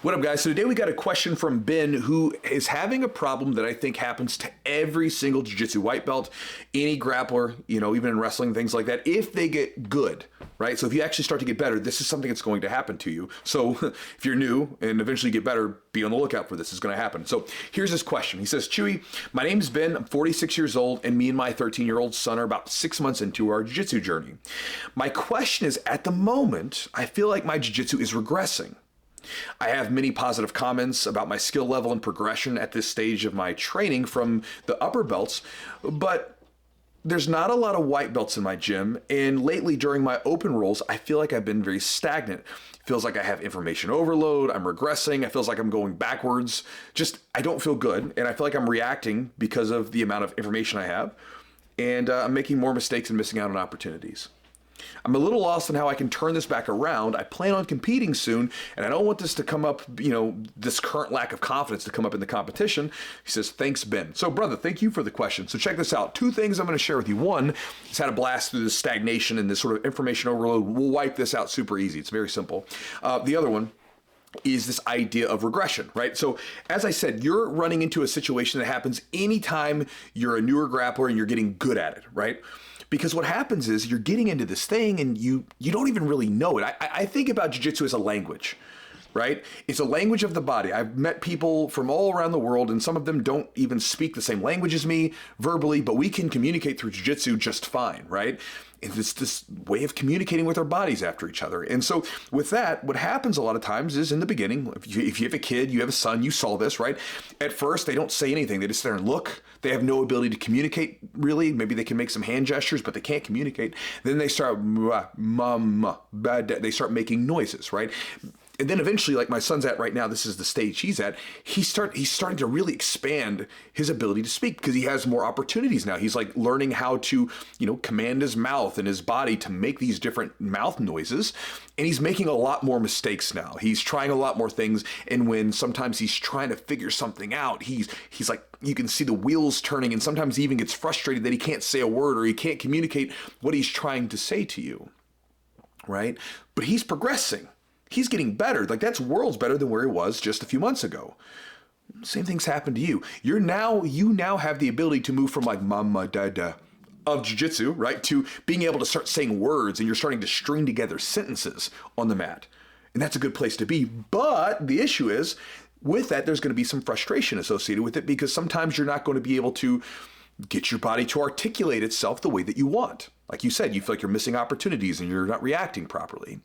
What up, guys? So today we got a question from Ben, who is having a problem that I think happens to every single Jiu-Jitsu white belt, any grappler, even in wrestling, things like that, if they get good, right? So if you actually start to get better, this is something that's going to happen to you. So if you're new and eventually get better, be on the lookout for this. It's going to happen. So here's his question. He says, Chewy, my name is Ben. I'm 46 years old, and me and my 13-year-old son are about 6 months into our Jiu-Jitsu journey. My question is, at the moment, I feel like my Jiu-Jitsu is regressing. I have many positive comments about my skill level and progression at this stage of my training from the upper belts, but there's not a lot of white belts in my gym, and lately during my open rolls, I feel like I've been very stagnant. It feels like I have information overload, I'm regressing, it feels like I'm going backwards. I don't feel good, and I feel like I'm reacting because of the amount of information I have, and I'm making more mistakes and missing out on opportunities. I'm a little lost on how I can turn this back around. I plan on competing soon, and I don't want this to come up, this current lack of confidence to come up in the competition. He says, thanks, Ben. So, brother, thank you for the question. So check this out. Two things I'm going to share with you. One is how to blast through this stagnation and this sort of information overload. We'll wipe this out super easy. It's very simple. The other one is this idea of regression, right? So as I said, you're running into a situation that happens anytime you're a newer grappler and you're getting good at it, right? Because what happens is you're getting into this thing and you don't even really know it. I think about jiu-jitsu as a language, right? It's a language of the body. I've met people from all around the world, and some of them don't even speak the same language as me verbally, but we can communicate through jiu-jitsu just fine, right? And it's this way of communicating with our bodies after each other. And so with that, what happens a lot of times is in the beginning, if you have a kid, you have a son, you saw this, right? At first, they don't say anything. They just sit there and look. They have no ability to communicate, really. Maybe they can make some hand gestures, but they can't communicate. Then they start, they start making noises, right? And then eventually, like my son's at right now, this is the stage he's at, he's starting to really expand his ability to speak because he has more opportunities now. He's like learning how to, command his mouth and his body to make these different mouth noises. And he's making a lot more mistakes now. He's trying a lot more things. And when sometimes he's trying to figure something out, he's like, you can see the wheels turning, and sometimes he even gets frustrated that he can't say a word or he can't communicate what he's trying to say to you, right? But he's progressing. He's getting better. Like, that's worlds better than where he was just a few months ago. Same thing's happened to you. You now have the ability to move from like mama dada of jiu-jitsu, right, to being able to start saying words, and you're starting to string together sentences on the mat. And that's a good place to be. But the issue is, with that, there's going to be some frustration associated with it, because sometimes you're not going to be able to get your body to articulate itself the way that you want. Like you said, you feel like you're missing opportunities and you're not reacting properly.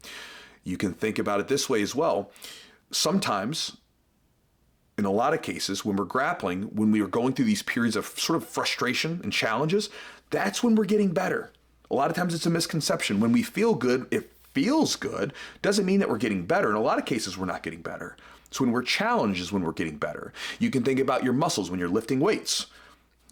You can think about it this way as well. Sometimes, in a lot of cases, when we're grappling, when we are going through these periods of sort of frustration and challenges, that's when we're getting better. A lot of times it's a misconception. When we feel good, it feels good, doesn't mean that we're getting better. In a lot of cases, we're not getting better. So when we're challenged is when we're getting better. You can think about your muscles when you're lifting weights.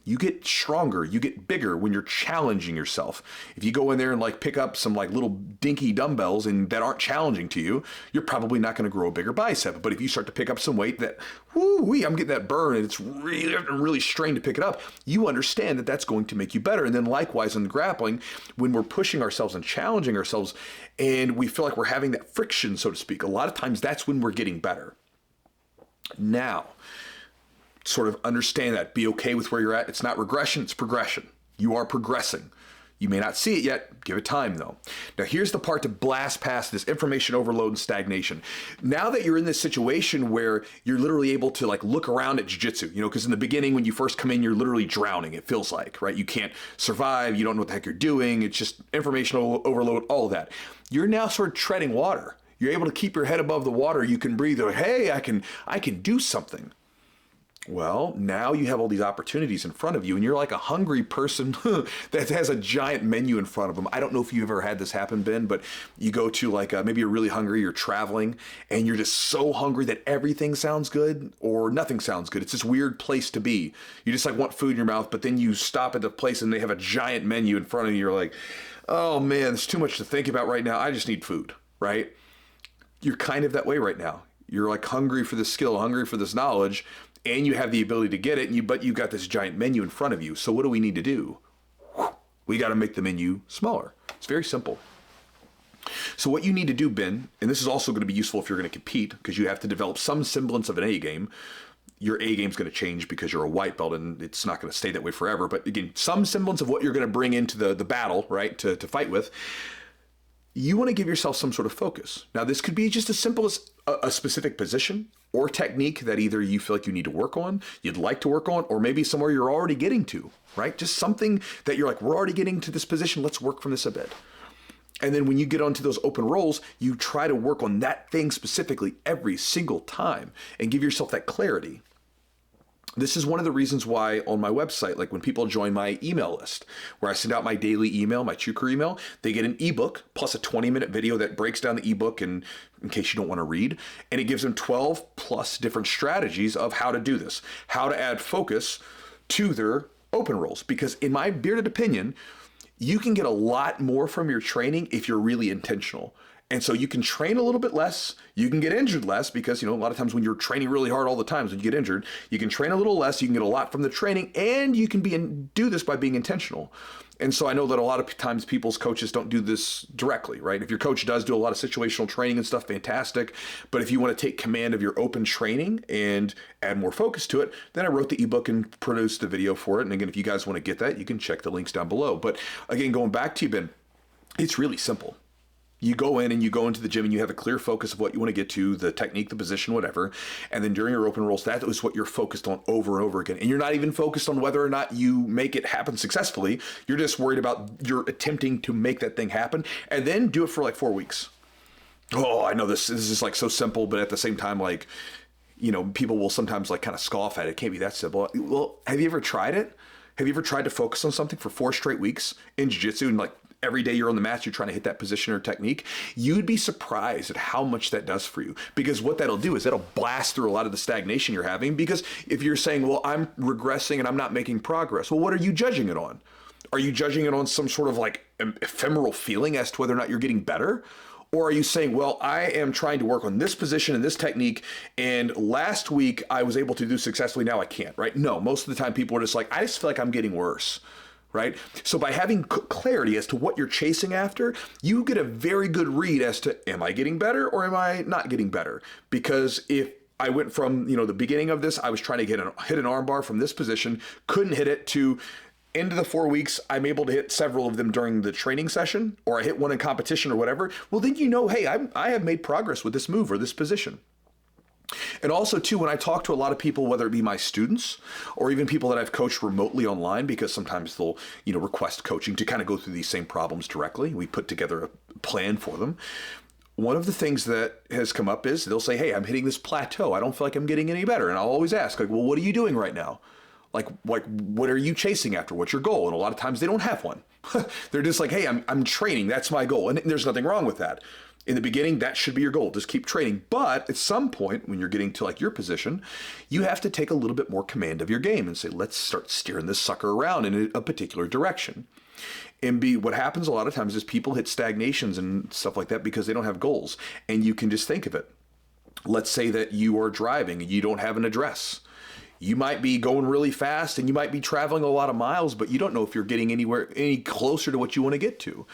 You get stronger, you get bigger when you're challenging yourself. If you go in there and like pick up some like little dinky dumbbells and that aren't challenging to you, you're probably not going to grow a bigger bicep. But if you start to pick up some weight that, I'm getting that burn and it's really strained to pick it up, you understand that that's going to make you better. And then likewise in grappling, when we're pushing ourselves and challenging ourselves and we feel like we're having that friction, so to speak, a lot of times that's when we're getting better. Now, sort of understand that. Be okay with where you're at. It's not regression, it's progression. You are progressing. You may not see it yet. Give it time, though. Now, here's the part to blast past this information overload and stagnation. Now that you're in this situation where you're literally able to like look around at jiu-jitsu, because in the beginning when you first come in, you're literally drowning, it feels like, right? You can't survive. You don't know what the heck you're doing. It's just informational overload, all of that. You're now sort of treading water. You're able to keep your head above the water. You can breathe. Hey, I can do something. Well, now you have all these opportunities in front of you, and you're like a hungry person that has a giant menu in front of them. I don't know if you've ever had this happen, Ben, but you go to like, maybe you're really hungry, you're traveling, and you're just so hungry that everything sounds good or nothing sounds good. It's this weird place to be. You just like want food in your mouth, but then you stop at the place and they have a giant menu in front of you. You're like, oh man, there's too much to think about right now. I just need food, right? You're kind of that way right now. You're like hungry for this skill, hungry for this knowledge, and you have the ability to get it, but you've got this giant menu in front of you. So what do we need to do? We got to make the menu smaller. It's very simple. So what you need to do, Ben, and this is also going to be useful if you're going to compete, because you have to develop some semblance of an A game. Your A game is going to change because you're a white belt, and it's not going to stay that way forever. But again, some semblance of what you're going to bring into the battle, right, to fight with. You want to give yourself some sort of focus. Now, this could be just as simple as a specific position or technique that either you feel like you need to work on, you'd like to work on, or maybe somewhere you're already getting to, right? Just something that you're like, we're already getting to this position. Let's work from this a bit. And then when you get onto those open rolls, you try to work on that thing specifically every single time and give yourself that clarity. This is one of the reasons why on my website, like when people join my email list, where I send out my daily email, my Chewker email, they get an ebook plus a 20-minute video that breaks down the ebook and in case you don't want to read, and it gives them 12 plus different strategies of how to do this, how to add focus to their open rolls. Because in my bearded opinion, you can get a lot more from your training if you're really intentional. And so you can train a little bit less, you can get injured less because, a lot of times when you're training really hard all the time, when you get injured, you can train a little less, you can get a lot from the training, and you can do this by being intentional. And so I know that a lot of times people's coaches don't do this directly, right? If your coach does do a lot of situational training and stuff, fantastic. But if you want to take command of your open training and add more focus to it, then I wrote the ebook and produced a video for it. And again, if you guys want to get that, you can check the links down below. But again, going back to you, Ben, it's really simple. You go in and you go into the gym and you have a clear focus of what you want to get to, the technique, the position, whatever. And then during your open rolls, that is what you're focused on over and over again. And you're not even focused on whether or not you make it happen successfully. You're just worried about you're attempting to make that thing happen. And then do it for like 4 weeks. Oh, I know this is like so simple, but at the same time, like, people will sometimes like kind of scoff at it. It can't be that simple. Well, have you ever tried it? Have you ever tried to focus on something for 4 straight weeks in jiu-jitsu and like every day you're on the mat, you're trying to hit that position or technique? You'd be surprised at how much that does for you, because what that'll do is that'll blast through a lot of the stagnation you're having. Because if you're saying, well, I'm regressing and I'm not making progress, well, what are you judging it on? Are you judging it on some sort of like ephemeral feeling as to whether or not you're getting better? Or are you saying, well, I am trying to work on this position and this technique, and last week I was able to do successfully, now I can't, right? No, most of the time people are just like, I just feel like I'm getting worse. Right? So by having clarity as to what you're chasing after, you get a very good read as to, am I getting better or am I not getting better? Because if I went from, the beginning of this, I was trying to hit an arm bar from this position, couldn't hit it, to into the 4 weeks, I'm able to hit several of them during the training session, or I hit one in competition or whatever, well, then hey, I have made progress with this move or this position. And also, too, when I talk to a lot of people, whether it be my students or even people that I've coached remotely online, because sometimes they'll, request coaching to kind of go through these same problems directly. We put together a plan for them. One of the things that has come up is they'll say, hey, I'm hitting this plateau. I don't feel like I'm getting any better. And I'll always ask, like, well, what are you doing right now? Like, what are you chasing after? What's your goal? And a lot of times they don't have one. They're just like, hey, I'm training. That's my goal. And there's nothing wrong with that. In the beginning, that should be your goal. Just keep training. But at some point, when you're getting to like your position, you have to take a little bit more command of your game and say, let's start steering this sucker around in a particular direction. And what happens a lot of times is people hit stagnations and stuff like that because they don't have goals. And you can just think of it. Let's say that you are driving and you don't have an address. You might be going really fast and you might be traveling a lot of miles, but you don't know if you're getting any closer to what you want to get to.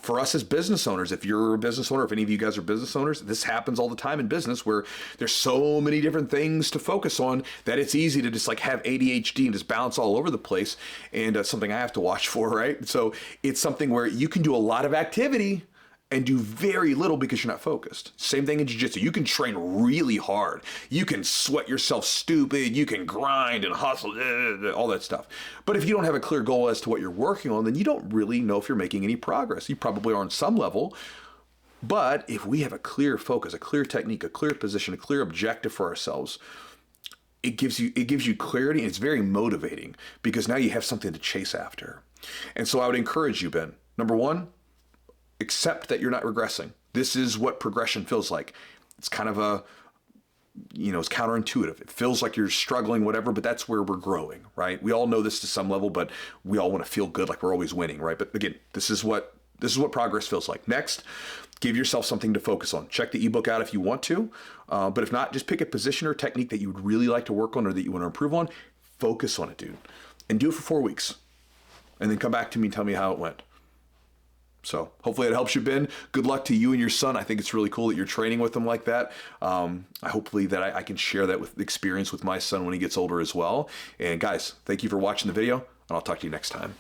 For us as business owners, if you're a business owner, if any of you guys are business owners, this happens all the time in business where there's so many different things to focus on that it's easy to just like have ADHD and just bounce all over the place. And something I have to watch for, right? So it's something where you can do a lot of activity and do very little because you're not focused. Same thing in jiu-jitsu. You can train really hard. You can sweat yourself stupid. You can grind and hustle, all that stuff. But if you don't have a clear goal as to what you're working on, then you don't really know if you're making any progress. You probably are on some level. But if we have a clear focus, a clear technique, a clear position, a clear objective for ourselves, it gives you clarity, and it's very motivating because now you have something to chase after. And so I would encourage you, Ben, number one, accept that you're not regressing. This is what progression feels like. It's kind of it's counterintuitive. It feels like you're struggling, whatever, but that's where we're growing, right? We all know this to some level, but we all want to feel good like we're always winning, right? But again, this is what progress feels like. Next, give yourself something to focus on. Check the ebook out if you want to, but if not, just pick a position or technique that you would really like to work on or that you want to improve on. Focus on it, dude, and do it for 4 weeks, and then come back to me and tell me how it went. So hopefully it helps you, Ben. Good luck to you and your son. I think it's really cool that you're training with him like that. Hopefully that I can share that with experience with my son when he gets older as well. And guys, thank you for watching the video, and I'll talk to you next time.